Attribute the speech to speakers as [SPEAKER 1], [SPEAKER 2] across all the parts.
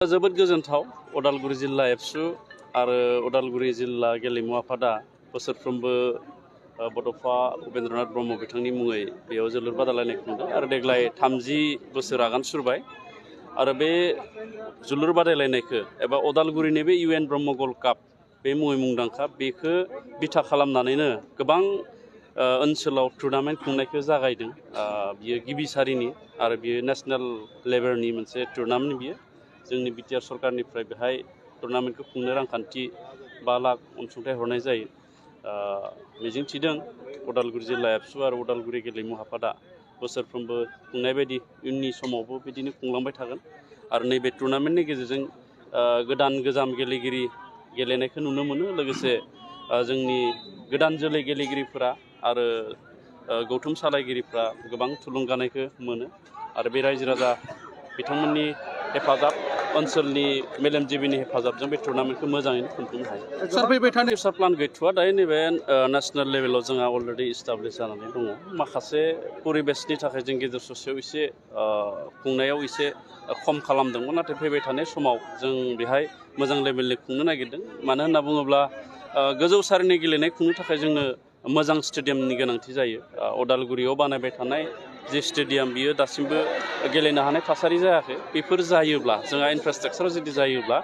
[SPEAKER 1] जोबोद गोजोनथाव उदालगुरि जिल्ला एबसु आरो उदालगुरि जिल्ला गेलेमु आफादा बोसोरफ्रोमबो बड'फा उपेन्द्रनाथ ब्रह्म बिथांनि मुङै बेयाव जोलुर बादायलायनाय खुंदों आरो देग्लाय 30 बोसोर आगान सुरबाय आरो बे जोलुर बादायलायनायखौ एबा उदालगुरिनि बे UN ब्रह्म गल्ड काप बे मुङै मुंदांखा बेखौ बिथा खालामनानैनो गोबां ओनसोलाव टुर्नामेन्ट खुंनायखौ जागायदों बियो गिबि सारिनि आरो बियो नेशनेल लेभेलनि मोनसे टुर्नामेन्ट बियो जोंनि बिटिआर सरकारनिफ्राय बेहाय टुर्नामेन्टखौ खुंनो रांखान्थि 5 लाख अनसुंथाइ हरनाय जायो मिजिंथिदों उदालगुरि जिल्ला एबसु आरो उदालगुरि गेलेमु आफादा बोसोरफ्रोमबो खुंनाय बायदि इयुननि समावबो बिदिनो खुंलांबाय थागोन आरो नैबे टुर्नामेन्टनि गेजेरजों गोदान गोजाम गेलेगिरि गेलेनायखौ नुनो मोनो लोगोसे जोंनि गोदान जोलै गेलेगिरिफोरा आरो गौथुम सालायगिरिफ्रा गोबां थुलुंगानायखौ मोनो आरो बे रायजो राजा बिथांमोननि हेफाजाब ओनसोलनि मेलेमजिबिनि हेफाजाबजों बे टुर्नामेन्टखौ मोजाङैनो खुंफुंनो हायो।
[SPEAKER 2] सार फैबाय थानाय
[SPEAKER 1] फिउचार प्लान गैथ'वा दायो नैबे नेशनेल लेभेलाव जोंहा अलरेडि इस्टाब्लिश जानानै दङ माखासे परिबेसनि थाखाय जों गेजेर ससेयाव एसे खुंनायाव एसे खम खालामदोंमोन नाथाय फैबाय थानाय समाव जों बेहाय मोजां लेभेलनि खुंनो नागिरदों मानो होनना बुङोब्ला गोजौ सारिनि गेलेनाय खुंनो थाखाय जोंनो मोजां स्टेडियामनि गोनांथि जायो उदालगुरियाव बानायबाय थानाय जे स्टेडियाम बियो दासिमबो गेलेनो हानाय थासारि जायाखै बेफोर जायोब्ला जोंहा इनफ्रास्ट्राक्चार जुदि जायोब्ला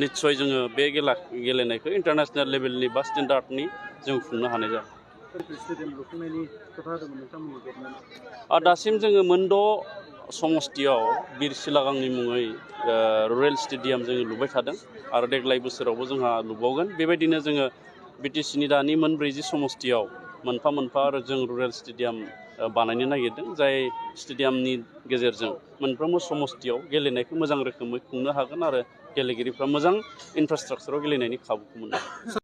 [SPEAKER 1] निस्सय जोङो बे गेलेनायखौ इन्टारनेशनेल लेभेलनि बा स्टेन्डार्डनि जों खुंनो हानाय जागोन दासिम जोङो मोनद' समस्तियाव बिर सिलागांनि मुङै रुरेल स्टेडियाम जोङो लुबाय थादों आरो देग्लाय बोसोरावबो जोंहा लुबावगोन बेबायदिनो जोङो बिटिसिनि दानि मोन 40 समस्तियाव मोनफा मोनफा आरो जों रुरेल स्टेडियाम बानायनो नागिरदों जाय स्टेडियामनि गेजेरजों मोनफ्रोमबो समस्तियाव गेलेनायखौ मोजां रोखोमै खुंनो हागोन आरो गेलेगिरिफ्रा मोजां इनफ्रास्ट्राक्चाराव गेलेनायनि खाबुखौ मोनगोन।